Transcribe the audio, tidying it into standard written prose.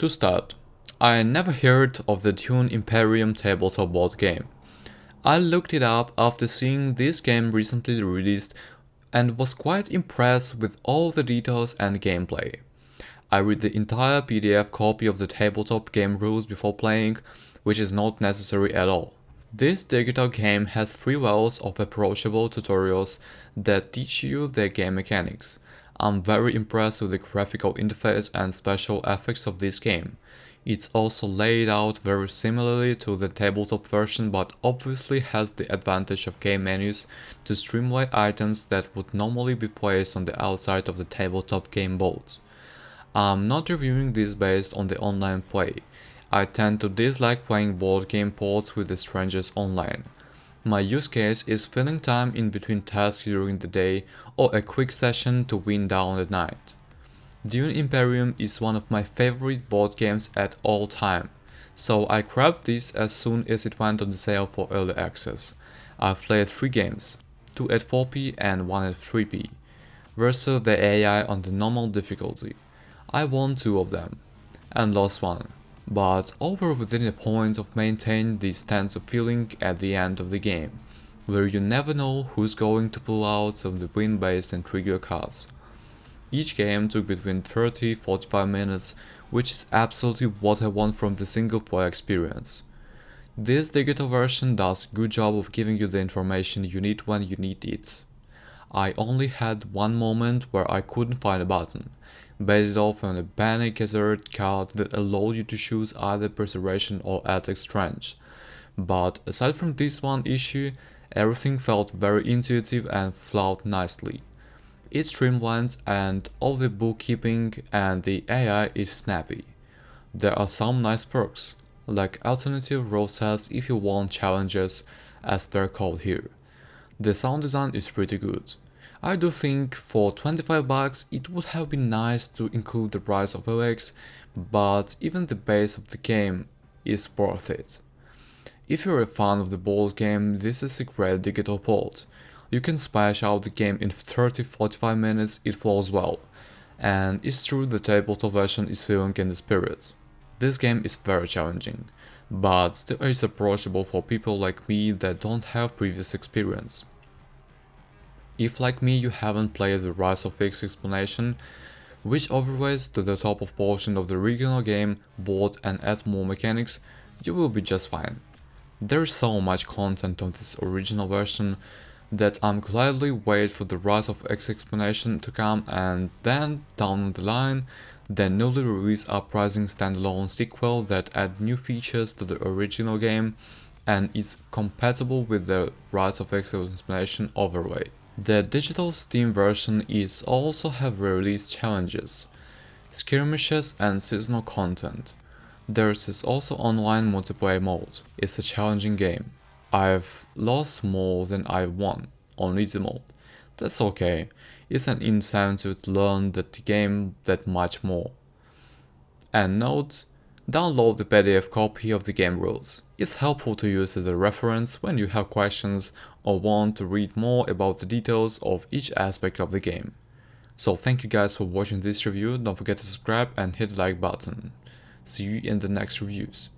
To start, I never heard of the Dune Imperium tabletop board game. I looked it up after seeing this game recently released and was quite impressed with all the details and gameplay. I read the entire PDF copy of the tabletop game rules before playing, which is not necessary at all. This digital game has 3 levels of approachable tutorials that teach you the game mechanics. I'm very impressed with the graphical interface and special effects of this game. It's also laid out very similarly to the tabletop version, but obviously has the advantage of game menus to streamline items that would normally be placed on the outside of the tabletop game board. I'm not reviewing this based on the online play. I tend to dislike playing board game ports with the strangers online. My use case is filling time in between tasks during the day or a quick session to wind down the night. Dune Imperium is one of my favorite board games at all time, so I grabbed this as soon as it went on the sale for early access. I've played 3 games, 2 at 4p and 1 at 3p, versus the AI on the normal difficulty. I won 2 of them, and lost 1. But all were within a point of maintaining this tense feeling at the end of the game, where you never know who's going to pull out of the win-based and trigger cards. Each game took between 30–45 minutes, which is absolutely what I want from the single player experience. This digital version does a good job of giving you the information you need when you need it. I only had one moment where I couldn't find a button, based off on a Bene Gesserit card that allowed you to choose either Preservation or Ethics Trench. But aside from this one issue, everything felt very intuitive and flowed nicely. It streamlines and all the bookkeeping and the AI is snappy. There are some nice perks, like alternative roll sets if you want challenges, as they're called here. The sound design is pretty good. I do think for $25 it would have been nice to include the Rise of Alex, but even the base of the game is worth it. If you're a fan of the board game, this is a great digital port. You can smash out the game in 30–45 minutes, it flows well. And it's true the tabletop version is feeling in the spirit. This game is very challenging, but still is approachable for people like me that don't have previous experience. If like me you haven't played the Rise of X explanation, which overlays to the top of portion of the original game, board and adds more mechanics, you will be just fine. There's so much content on this original version that I'm gladly wait for the Rise of X explanation to come, and then down the line, the newly released Uprising standalone sequel that add new features to the original game and is compatible with the Rise of X explanation overlay. The digital Steam version is also have released challenges, skirmishes and seasonal content. There is also online multiplayer mode. It's a challenging game. I've lost more than I've won on easy mode. That's okay, it's an incentive to learn the game that much more. And note, download the PDF copy of the game rules. It's helpful to use as a reference when you have questions or want to read more about the details of each aspect of the game. So thank you guys for watching this review, don't forget to subscribe and hit the like button. See you in the next reviews.